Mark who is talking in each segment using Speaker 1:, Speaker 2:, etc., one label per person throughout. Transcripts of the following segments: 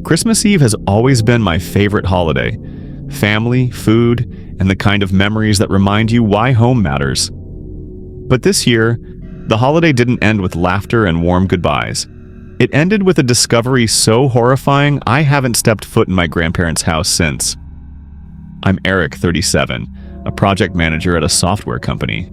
Speaker 1: Christmas Eve has always been my favorite holiday. Family, food, and the kind of memories that remind you why home matters. But this year, the holiday didn't end with laughter and warm goodbyes. It ended with a discovery so horrifying I haven't stepped foot in my grandparents' house since. I'm Eric, 37, a project manager at a software company.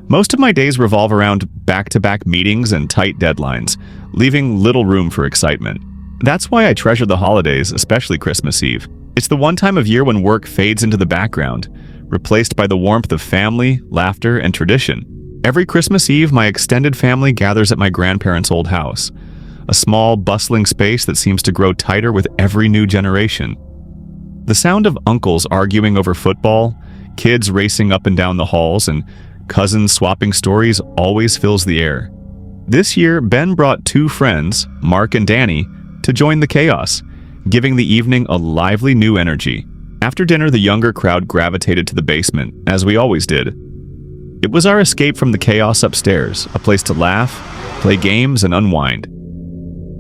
Speaker 1: Most of my days revolve around back-to-back meetings and tight deadlines, leaving little room for excitement. That's why I treasure the holidays, especially Christmas Eve. It's the one time of year when work fades into the background, replaced by the warmth of family, laughter, and tradition. Every Christmas Eve, my extended family gathers at my grandparents' old house, a small, bustling space that seems to grow tighter with every new generation. The sound of uncles arguing over football, kids racing up and down the halls, and cousins swapping stories always fills the air. This year, Ben brought two friends, Mark and Danny, to join the chaos, giving the evening a lively new energy. After dinner, the younger crowd gravitated to the basement, as we always did. It was our escape from the chaos upstairs, a place to laugh, play games, and unwind.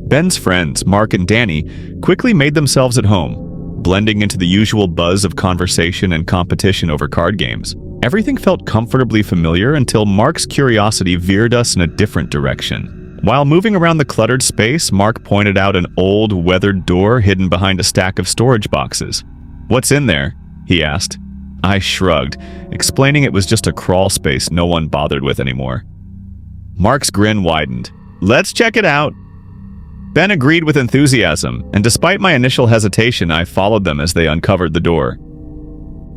Speaker 1: Ben's friends, Mark and Danny, quickly made themselves at home, blending into the usual buzz of conversation and competition over card games. Everything felt comfortably familiar until Mark's curiosity veered us in a different direction. While moving around the cluttered space, Mark pointed out an old, weathered door hidden behind a stack of storage boxes. "What's in there?" he asked. I shrugged, explaining it was just a crawl space no one bothered with anymore. Mark's grin widened. "Let's check it out." Ben agreed with enthusiasm, and despite my initial hesitation, I followed them as they uncovered the door.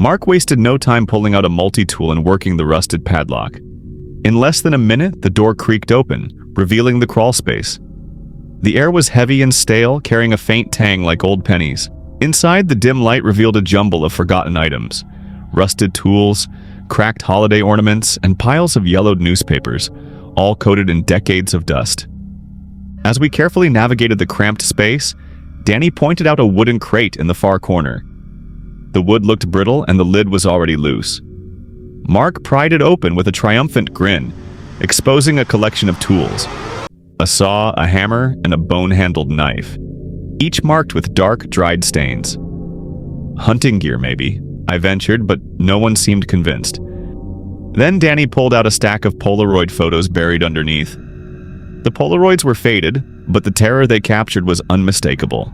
Speaker 1: Mark wasted no time pulling out a multi-tool and working the rusted padlock. In less than a minute, the door creaked open, revealing the crawl space. The air was heavy and stale, carrying a faint tang like old pennies. Inside, the dim light revealed a jumble of forgotten items. Rusted tools, cracked holiday ornaments, and piles of yellowed newspapers, all coated in decades of dust. As we carefully navigated the cramped space, Danny pointed out a wooden crate in the far corner. The wood looked brittle and the lid was already loose. Mark pried it open with a triumphant grin, exposing a collection of tools. A saw, a hammer, and a bone-handled knife, each marked with dark, dried stains. Hunting gear, maybe, I ventured, but no one seemed convinced. Then Danny pulled out a stack of Polaroid photos buried underneath. The Polaroids were faded, but the terror they captured was unmistakable.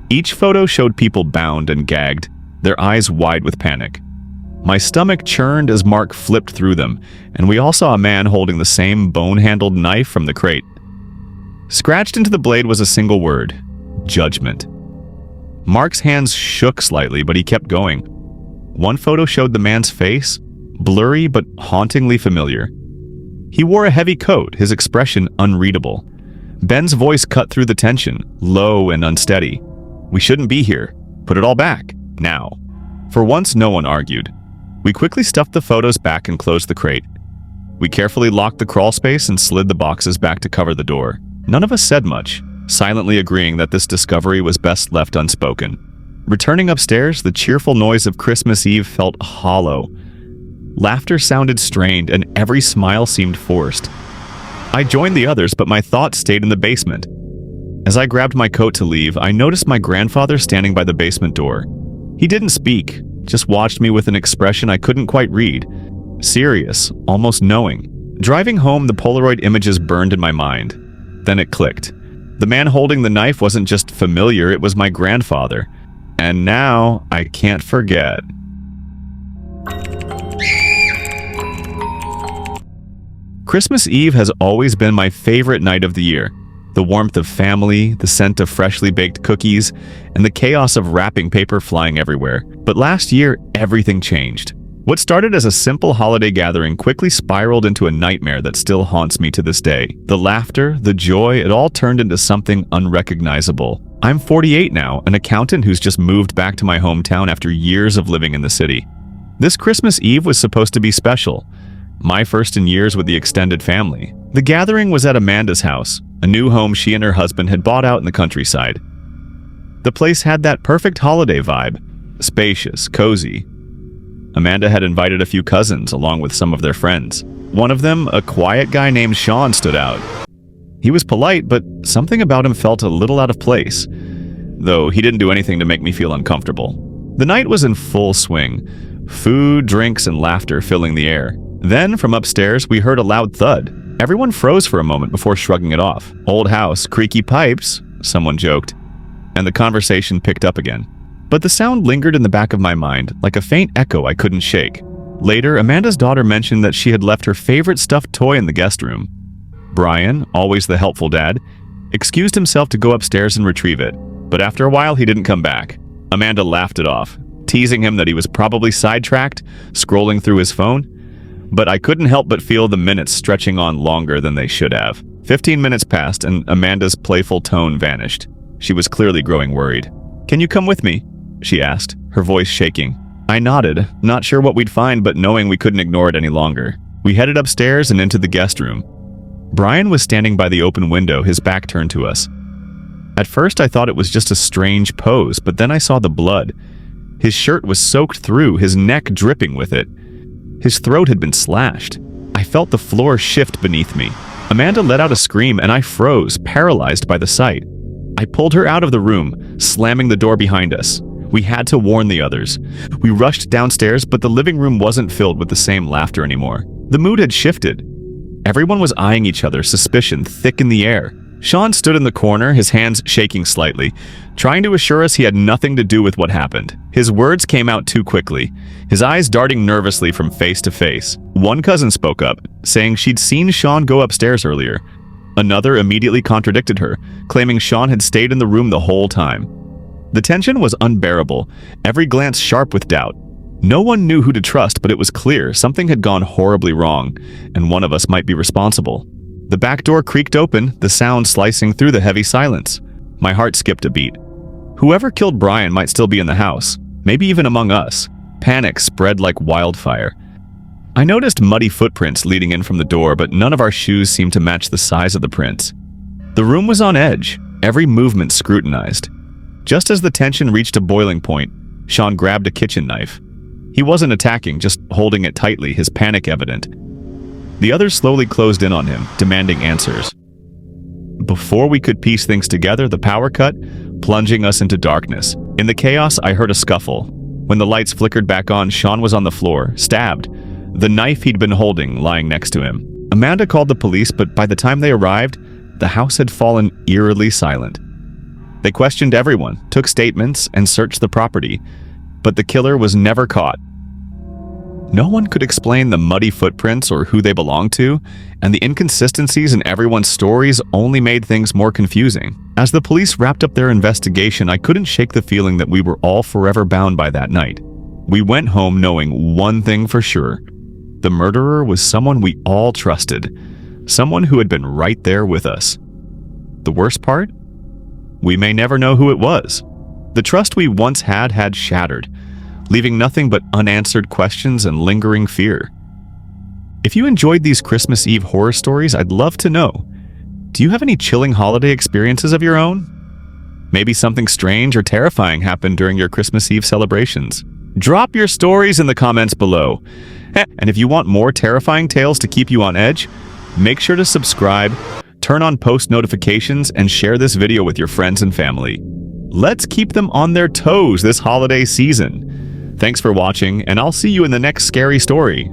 Speaker 1: Each photo showed people bound and gagged, their eyes wide with panic. My stomach churned as Mark flipped through them, and we all saw a man holding the same bone-handled knife from the crate. Scratched into the blade was a single word: judgment. Mark's hands shook slightly, but he kept going. One photo showed the man's face, blurry but hauntingly familiar. He wore a heavy coat, his expression unreadable. Ben's voice cut through the tension, low and unsteady. "We shouldn't be here. Put it all back, now." For once, no one argued. We quickly stuffed the photos back and closed the crate. We carefully locked the crawl space and slid the boxes back to cover the door. None of us said much, silently agreeing that this discovery was best left unspoken. Returning upstairs, the cheerful noise of Christmas Eve felt hollow. Laughter sounded strained, and every smile seemed forced. I joined the others, but my thoughts stayed in the basement. As I grabbed my coat to leave, I noticed my grandfather standing by the basement door. He didn't speak, just watched me with an expression I couldn't quite read. Serious, almost knowing. Driving home, the Polaroid images burned in my mind. Then it clicked. The man holding the knife wasn't just familiar, it was my grandfather. And now, I can't forget. Christmas Eve has always been my favorite night of the year. The warmth of family, the scent of freshly baked cookies, and the chaos of wrapping paper flying everywhere. But last year, everything changed. What started as a simple holiday gathering quickly spiraled into a nightmare that still haunts me to this day. The laughter, the joy, it all turned into something unrecognizable. I'm 48 now, an accountant who's just moved back to my hometown after years of living in the city. This Christmas Eve was supposed to be special. My first in years with the extended family. The gathering was at Amanda's house, a new home she and her husband had bought out in the countryside. The place had that perfect holiday vibe, spacious, cozy. Amanda had invited a few cousins along with some of their friends. One of them, a quiet guy named Sean, stood out. He was polite, but something about him felt a little out of place. though he didn't do anything to make me feel uncomfortable. The night was in full swing, food, drinks, and laughter filling the air. Then, from upstairs, we heard a loud thud. Everyone froze for a moment before shrugging it off. "Old house, creaky pipes," someone joked, and the conversation picked up again. But the sound lingered in the back of my mind, like a faint echo I couldn't shake. Later, Amanda's daughter mentioned that she had left her favorite stuffed toy in the guest room. Brian, always the helpful dad, excused himself to go upstairs and retrieve it, but after a while he didn't come back. Amanda laughed it off, teasing him that he was probably sidetracked, scrolling through his phone. But I couldn't help but feel the minutes stretching on longer than they should have. 15 minutes passed and Amanda's playful tone vanished. She was clearly growing worried. "Can you come with me?" she asked, her voice shaking. I nodded, not sure what we'd find, but knowing we couldn't ignore it any longer. We headed upstairs and into the guest room. Brian was standing by the open window, his back turned to us. At first I thought it was just a strange pose, but then I saw the blood. His shirt was soaked through, his neck dripping with it. His throat had been slashed. I felt the floor shift beneath me. Amanda let out a scream and I froze, paralyzed by the sight. I pulled her out of the room, slamming the door behind us. We had to warn the others. We rushed downstairs, but the living room wasn't filled with the same laughter anymore. The mood had shifted. Everyone was eyeing each other, suspicion thick in the air. Sean stood in the corner, his hands shaking slightly, trying to assure us he had nothing to do with what happened. His words came out too quickly, his eyes darting nervously from face to face. One cousin spoke up, saying she'd seen Sean go upstairs earlier. Another immediately contradicted her, claiming Sean had stayed in the room the whole time. The tension was unbearable, every glance sharp with doubt. No one knew who to trust, but it was clear something had gone horribly wrong, and one of us might be responsible. The back door creaked open, the sound slicing through the heavy silence. My heart skipped a beat. Whoever killed Brian might still be in the house, maybe even among us. Panic spread like wildfire. I noticed muddy footprints leading in from the door, but none of our shoes seemed to match the size of the prints. The room was on edge, every movement scrutinized. Just as the tension reached a boiling point, Sean grabbed a kitchen knife. He wasn't attacking, just holding it tightly, his panic evident. The others slowly closed in on him, demanding answers. Before we could piece things together, the power cut, plunging us into darkness. In the chaos, I heard a scuffle. When the lights flickered back on, Sean was on the floor, stabbed, the knife he'd been holding lying next to him. Amanda called the police, but by the time they arrived, the house had fallen eerily silent. They questioned everyone, took statements, and searched the property, but the killer was never caught. No one could explain the muddy footprints or who they belonged to, and the inconsistencies in everyone's stories only made things more confusing. As the police wrapped up their investigation, I couldn't shake the feeling that we were all forever bound by that night. We went home knowing one thing for sure. The murderer was someone we all trusted, someone who had been right there with us. The worst part? We may never know who it was. The trust we once had shattered, leaving nothing but unanswered questions and lingering fear. If you enjoyed these Christmas Eve horror stories, I'd love to know. Do you have any chilling holiday experiences of your own? Maybe something strange or terrifying happened during your Christmas Eve celebrations. Drop your stories in the comments below. And if you want more terrifying tales to keep you on edge, make sure to subscribe, turn on post notifications, and share this video with your friends and family. Let's keep them on their toes this holiday season. Thanks for watching, and I'll see you in the next scary story.